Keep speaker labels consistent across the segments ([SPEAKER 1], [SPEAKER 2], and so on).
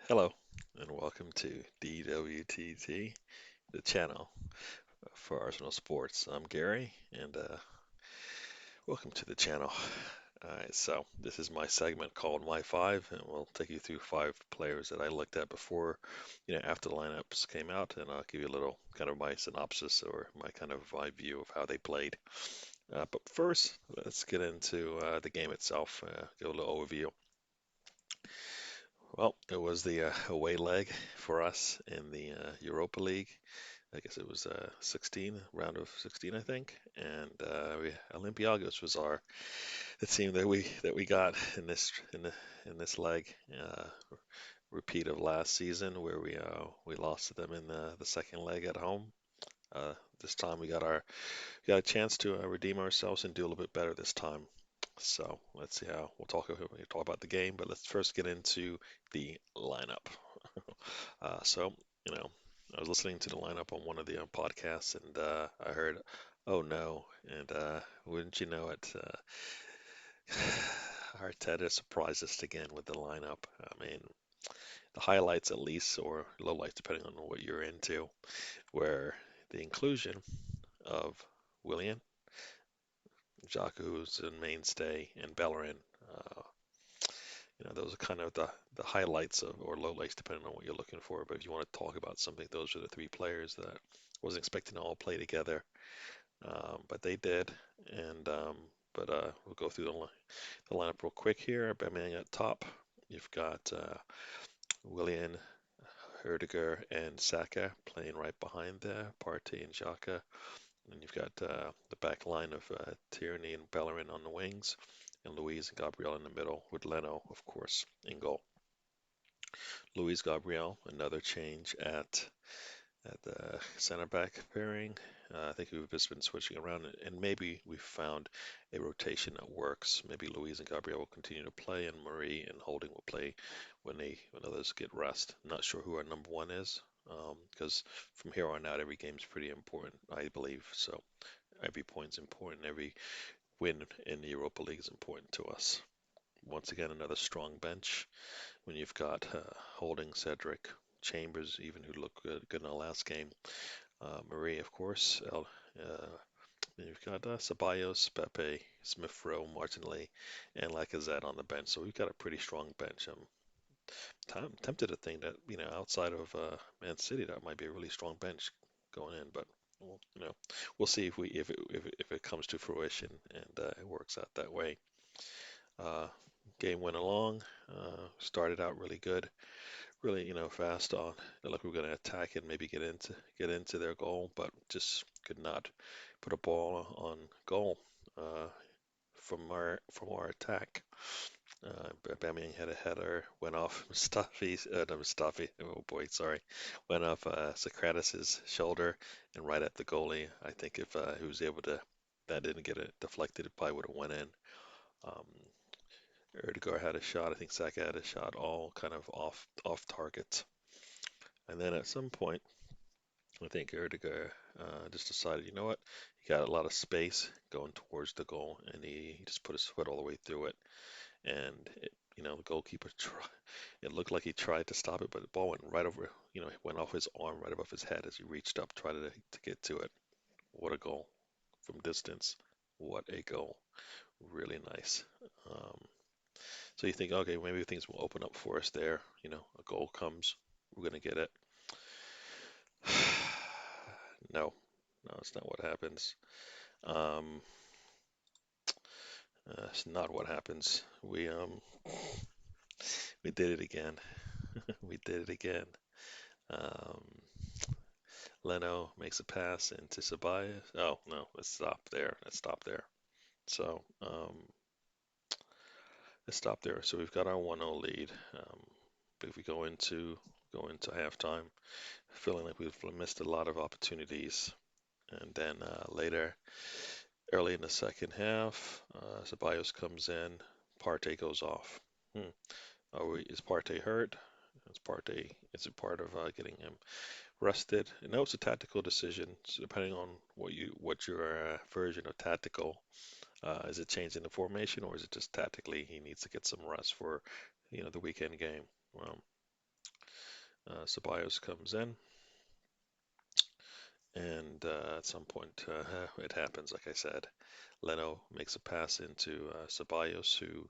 [SPEAKER 1] Hello, and welcome to DWTT, the channel for Arsenal Sports. I'm Gary, and welcome to the channel. Alright, so this is my segment called My Five, and we'll take you through five players that I looked at before, after the lineups came out, and I'll give you a little kind of my synopsis or my kind of my view of how they played. But first, let's get into the game itself, give a little overview. Well, it was the away leg for us in the Europa League. I guess it was 16, round of 16, I think. And Olympiacos was the team that we got in this leg. Repeat of last season where we lost to them in the second leg at home. This time we got a chance to redeem ourselves and do a little bit better this time. So let's see how we'll talk about the game, but let's first get into the lineup. So, you know, I was listening to the lineup on one of the podcasts, and I heard, "Oh no!" And wouldn't you know it, Arteta surprised us again with the lineup. I mean, the highlights at least, or lowlights, depending on what you're into, were the inclusion of Willian, Xhaka, who's a mainstay, and Bellerin. Uh, those are kind of the highlights of or lowlights, depending on what you're looking for. But if you want to talk about something, those are the three players that I wasn't expecting to all play together, but they did. And but we'll go through the lineup real quick here. Batman at top. You've got Willian, Herdiger, and Saka playing right behind there. Partey and Xhaka. And you've got the back line of Tierney and Bellerin on the wings, and Luiz and Gabriel in the middle, with Leno, of course, in goal. Luis Gabriel, another change at the center back pairing. I think we've just been switching around, and maybe we found a rotation that works. Maybe Luis and Gabriel will continue to play, and Marie and Holding will play when others get rest. Not sure who our number one is, because from here on out, every game's pretty important, I believe. So every point's important. Every win in the Europa League is important to us. Once again, another strong bench when you've got Holding, Cedric, Chambers, even who looked good in the last game. Marie, of course. Then you've got Ceballos, Pepe, Smith Rowe, Martinelli, and Lacazette on the bench. So we've got a pretty strong bench. I'm tempted to think that, outside of Man City, that might be a really strong bench going in. But we'll, we'll see if it comes to fruition and it works out that way. Uh, Game went along. Started out really good, really, fast on. It looked like we were going to attack it, maybe get into their goal, but just could not put a ball on goal from our attack. Bamian had a header, went off Mustafi, oh boy, sorry, went off Socrates' shoulder and right at the goalie. I think if he was able to, that didn't get it deflected, it probably would have went in. Um, Erdegaard had a shot. I think Saka had a shot, all kind of off target. And then at some point, I think Erdegaard just decided, you know what? He got a lot of space going towards the goal, and he just put his foot all the way through it. And the goalkeeper it looked like he tried to stop it, but the ball went right over, it went off his arm, right above his head as he reached up, tried to get to it. What a goal from distance! What a goal! Really nice. Um, so you think, okay, maybe things will open up for us there. A goal comes, we're gonna get it. No, no, it's not what happens. Um, it's not what happens. We did it again. We did it again. Um, Leno makes a pass into Ceballos. Oh no, let's stop there. Let's stop there. So let's stop there. So we've got our 1-0 lead. But if we go into halftime, feeling like we've missed a lot of opportunities, and then later, early in the second half, Ceballos comes in, Partey goes off. Hmm. Is Partey hurt? Is it part of getting him rested? No, it's a tactical decision. So depending on what your version of tactical, is it changing the formation or is it just tactically he needs to get some rest for, the weekend game? Well, Ceballos comes in, and at some point it happens. Like I said, Leno makes a pass into Ceballos, who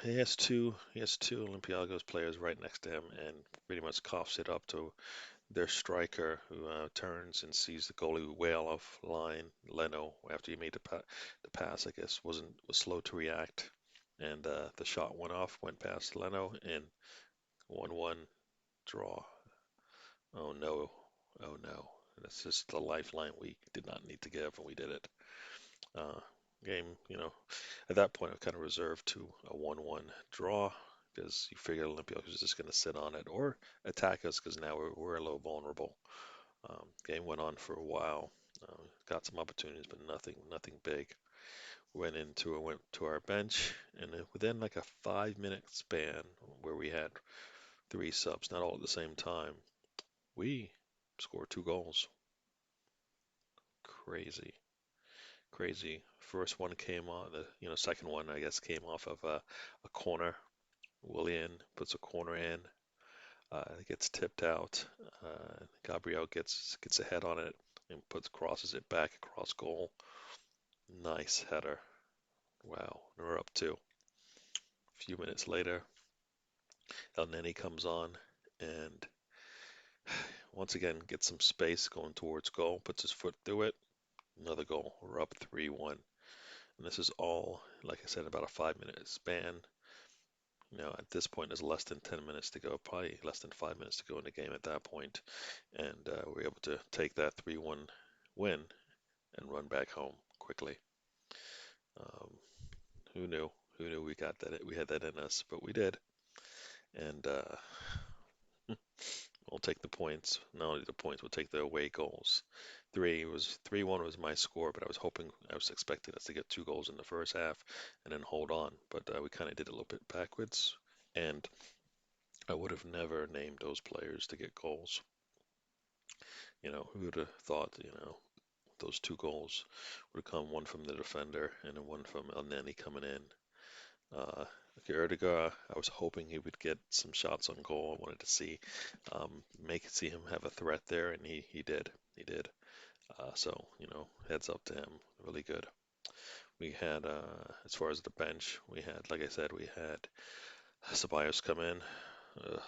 [SPEAKER 1] he has two Olympiacos players right next to him, and pretty much coughs it up to their striker, who turns and sees the goalie wail off line. Leno, after he made the pass, I guess was slow to react, and the shot went off, went past Leno, and 1-1 draw. Oh no, oh no. That's just the lifeline we did not need to give, and we did it. Uh, game, at that point, I kind of reserved to a 1-1 draw because you figure Olympiacos was just going to sit on it or attack us because now we're a little vulnerable. Game went on for a while. Got some opportunities, but nothing big. Went to our bench, and within like a 5 minute span, where we had three subs, not all at the same time, we scored two goals. Crazy, crazy. First one came on the second one I guess came off of a corner. Willian puts a corner in. It gets tipped out. Gabriel gets a head on it and crosses it back across goal. Nice header. Wow. We're up two. A few minutes later, El Neni comes on and once again gets some space going towards goal, puts his foot through it. Another goal. We're up 3-1. And this is all, like I said, about a 5 minute span. At this point, there's less than 10 minutes to go, probably less than 5 minutes to go in the game at that point, and we're able to take that 3-1 win and run back home quickly. Um, who knew? Who knew we got that? We had that in us, but we did, and we'll take the points. Not only the points, we'll take the away goals. 3-1 was my score, but I was expecting us to get two goals in the first half and then hold on, but we kind of did a little bit backwards, and I would have never named those players to get goals. Who would have thought, those two goals would come one from the defender and then one from El Neni coming in. Uh, Erdegar, I was hoping he would get some shots on goal. I wanted to see him have a threat there, and he did. He did. So, heads up to him. Really good. We had, as far as the bench, like I said, we had Ceballos come in. Uh,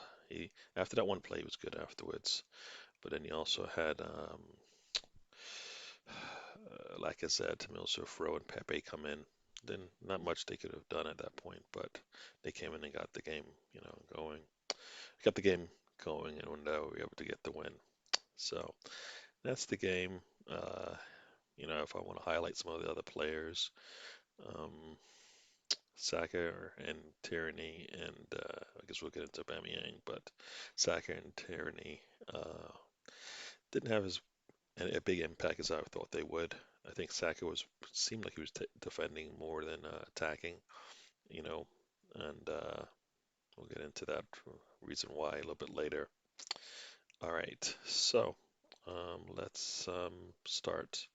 [SPEAKER 1] after that one play, he was good afterwards. But then you also had, like I said, Milso, Fro, and Pepe come in. Then not much they could have done at that point, but they came in and got the game, going. Got the game going, and we were able to get the win. So that's the game. Uh, if I want to highlight some of the other players, um, Saka and Tierney, and I guess we'll get into Bamiyang, but Saka and Tierney didn't have as a big impact as I thought they would. I think Saka seemed like he was defending more than attacking, you know, and we'll get into that reason why a little bit later. All right, so let's start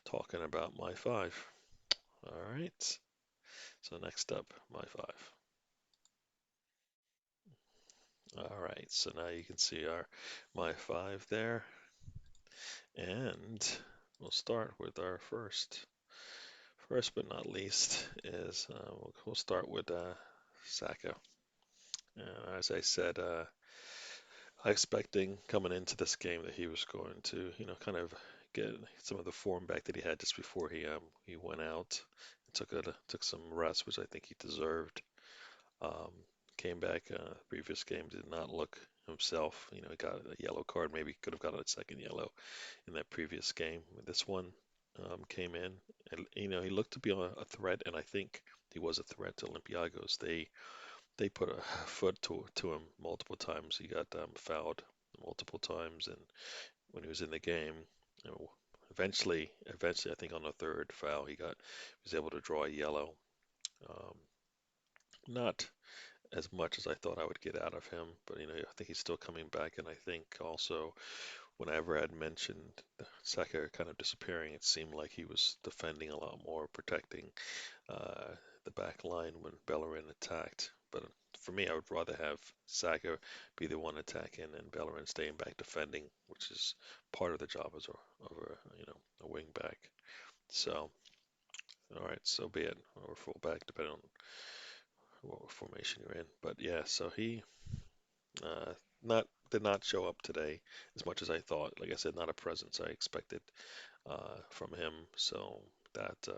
[SPEAKER 1] talking about my five. All right, so next up, my five. All right, so now you can see our my five there, and we'll start with our first. First but not least is we'll start with Saka. As I said, I expecting coming into this game that he was going to, kind of get some of the form back that he had just before he went out. Took some rest, which I think he deserved. Um, Came back. Previous game did not look himself. He got a yellow card. Maybe could have got a second yellow in that previous game. This one came in, and he looked to be a threat, and I think he was a threat to Olympiacos. They put a foot to him multiple times. He got fouled multiple times, and when he was in the game, you know, eventually, I think on the third foul, he was able to draw a yellow. Um, Not as much as I thought I would get out of him, but I think he's still coming back, and I think also whenever I'd mentioned Saka kind of disappearing, it seemed like he was defending a lot more, protecting uh, the back line when Bellerin attacked. But for me, I would rather have Saka be the one attacking and Bellerin staying back defending, which is part of the job as a wing back. So, all right, so be it, or full back, depending on what formation you're in. But yeah, so he uh, not did not show up today as much as I thought. Like I said, not a presence I expected from him. So that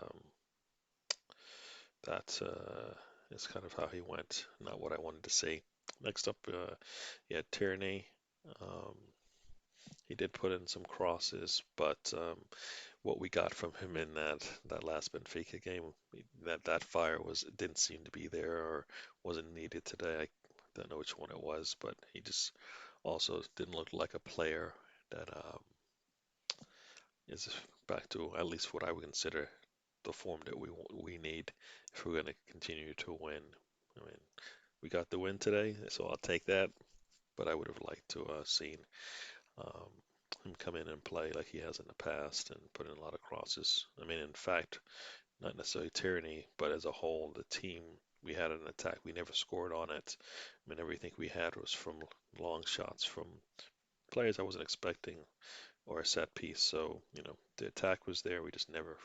[SPEAKER 1] that is kind of how he went. Not what I wanted to see. Next up, yeah, Tierney. Um, he did put in some crosses, but what we got from him in that last Benfica game, that fire was didn't seem to be there or wasn't needed today. I don't know which one it was, but he just also didn't look like a player that is back to at least what I would consider the form that we need if we're going to continue to win. I mean, we got the win today, so I'll take that. But I would have liked to seen um, him come in and play like he has in the past and put in a lot of crosses. I mean, in fact, not necessarily Tyranny, but as a whole, the team, we had an attack. We never scored on it. I mean, everything we had was from long shots from players I wasn't expecting or a set piece. So, the attack was there. We just never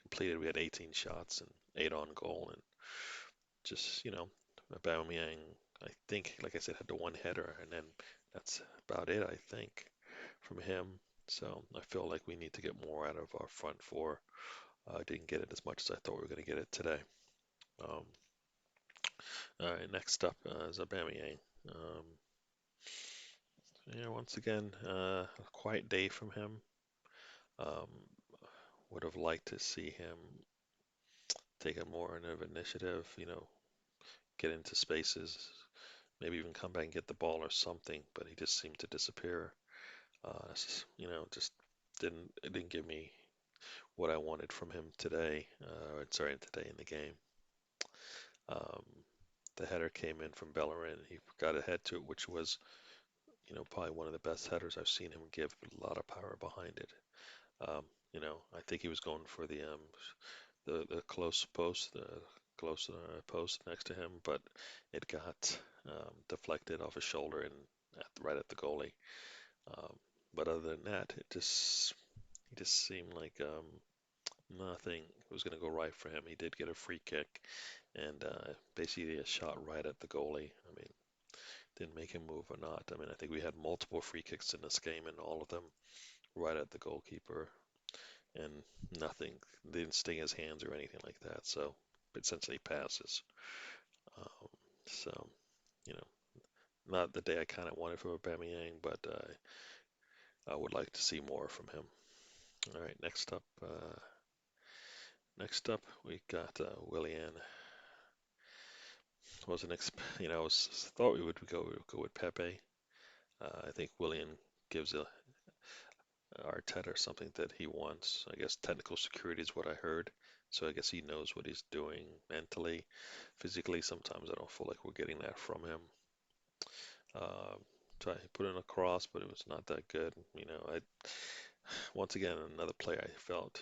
[SPEAKER 1] completed. We had 18 shots and 8 on goal. And just, Aubameyang, I think, like I said, had the one header. And then that's about it, I think, from him. So I feel like we need to get more out of our front four. Didn't get it as much as I thought we were going to get it today. Um, all right, next up is Aubameyang. Um, once again, a quiet day from him. Um, would have liked to see him take a more of initiative, get into spaces, maybe even come back and get the ball or something, but he just seemed to disappear. Just it didn't give me what I wanted from him today. Sorry, today in the game. Um, the header came in from Bellerin. He got a head to it, which was, probably one of the best headers I've seen him give. A lot of power behind it. I think he was going for the close post, the close post next to him, but it got deflected off his shoulder and right at the goalie. Um, but other than that, he just seemed like nothing was going to go right for him. He did get a free kick and basically a shot right at the goalie. I mean, didn't make him move or not. I mean, I think we had multiple free kicks in this game and all of them right at the goalkeeper and nothing didn't sting his hands or anything like that. So essentially passes. Um, so you know, not the day I kind of wanted from Aubameyang, but I would like to see more from him. All right, next up we got Willian. Wasn't thought we would go with Pepe. I think Willian gives Arteta something that he wants. I guess technical security is what I heard. So I guess he knows what he's doing mentally, physically. Sometimes I don't feel like we're getting that from him. Uh, Try to put in a cross, but it was not that good. I once again another player I felt.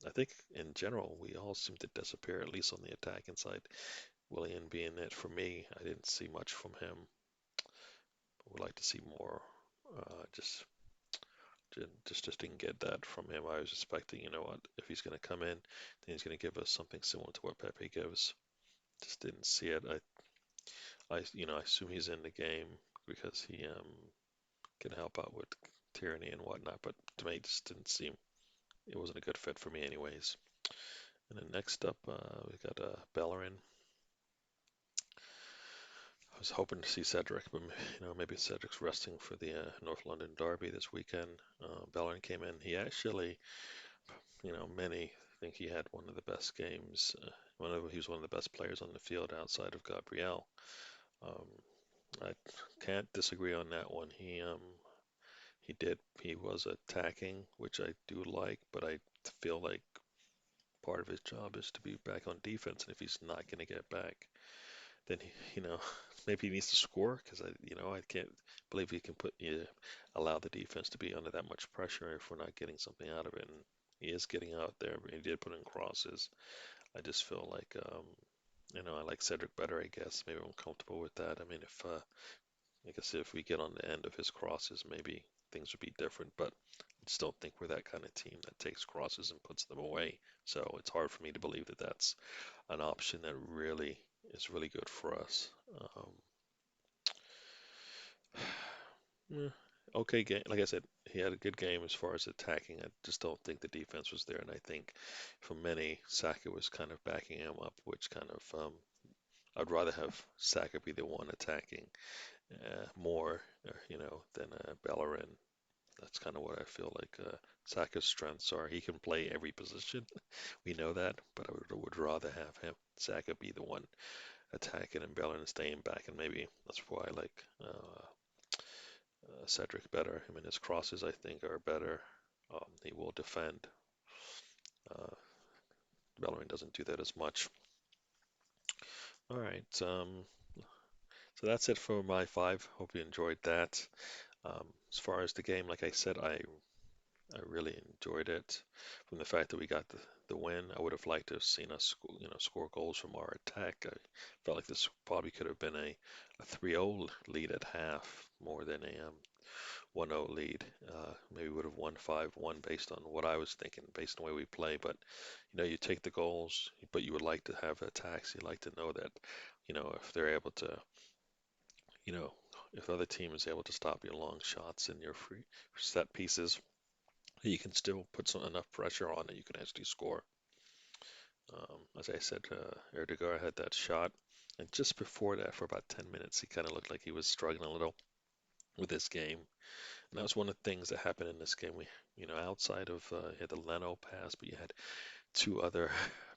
[SPEAKER 1] I think in general we all seem to disappear at least on the attacking side. Willian being it for me, I didn't see much from him. Would like to see more. Just just didn't get that from him. I was expecting, what, if he's going to come in, then he's going to give us something similar to what Pepe gives. Just didn't see it. I assume he's in the game because he can help out with tyranny and whatnot. But to me, it just didn't seem it wasn't a good fit for me, anyways. And then next up, we got Bellerin. I was hoping to see Cedric, but maybe Cedric's resting for the North London Derby this weekend. Bellerin came in. He actually many think he had one of the best games. He was one of the best players on the field outside of Gabriel. Um, I can't disagree on that one. He was attacking, which I do like, but I feel like part of his job is to be back on defense, and if he's not going to get back, then maybe he needs to score because I can't believe he can allow the defense to be under that much pressure if we're not getting something out of it. And he is getting out there. He did put in crosses. I just feel like I like Cedric better, I guess. Maybe I'm comfortable with that. I mean, I guess if we get on the end of his crosses, maybe things would be different, but I just don't think we're that kind of team that takes crosses and puts them away. So it's hard for me to believe that that's an option that really is really good for us. Um, eh, okay game. Like I said, he had a good game as far as attacking. I just don't think the defense was there, and I think for many, Saka was kind of backing him up, which kind of I'd rather have Saka be the one attacking more, than Bellerin. That's kind of what I feel like Saka's strengths are. He can play every position. We know that, but I would rather have him, Saka, be the one attacking and Bellerin staying back, and maybe that's why I like Cedric better. I mean, his crosses I think are better. He will defend. Uh, Bellerin doesn't do that as much. All right, so that's it for my five. Hope you enjoyed that. As far as the game, like I said, I really enjoyed it. From the fact that we got the win, I would have liked to have seen us, score goals from our attack. I felt like this probably could have been a 3-0 lead at half more than a 1-0 lead. Maybe would have won 5-1 based on what I was thinking, based on the way we play. But you take the goals, but you would like to have attacks. You'd like to know that, if they're able to, you know, if the other team is able to stop your long shots and your free set pieces, you can still put enough pressure on that you can actually score. As I said, Erdegaard had that shot, and just before that, for about 10 minutes, he kind of looked like he was struggling a little with this game. And that was one of the things that happened in this game. Outside of you had the Leno pass, but you had two other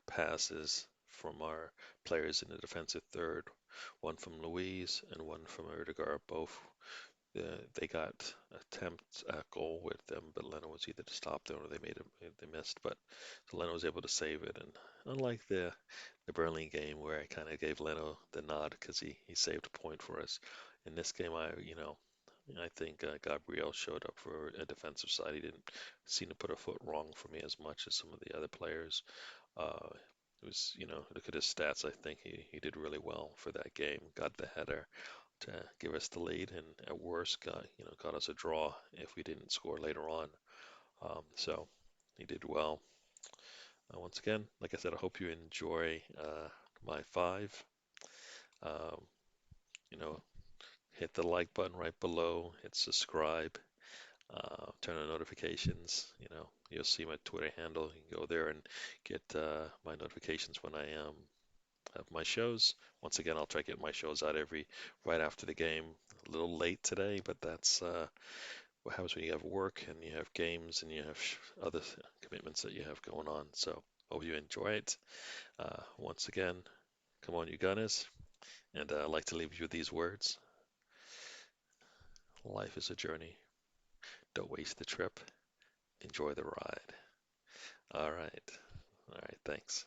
[SPEAKER 1] passes from our players in the defensive third, one from Luis and one from Erdegaard, both they got attempts at goal with them, but Leno was either to stop them or they missed. But so Leno was able to save it. And unlike the Burnley game where I kind of gave Leno the nod because he saved a point for us, in this game I think Gabriel showed up for a defensive side. He didn't seem to put a foot wrong for me as much as some of the other players. Uh, it was, look at his stats. I think he did really well for that game. Got the header to give us the lead, and at worst, got us a draw if we didn't score later on. So he did well. Once again, like I said, I hope you enjoy my five. Um, you know, hit the like button right below, hit subscribe, turn on notifications. You'll see my Twitter handle. You can go there and get my notifications when I have my shows. Once again, I'll try to get my shows out right after the game. A little late today, but that's what happens when you have work and you have games and you have other commitments that you have going on. So hope you enjoy it. Once again, come on, you Gunners. And I'd like to leave you with these words. Life is a journey. Don't waste the trip. Enjoy the ride. All right. All right. Thanks.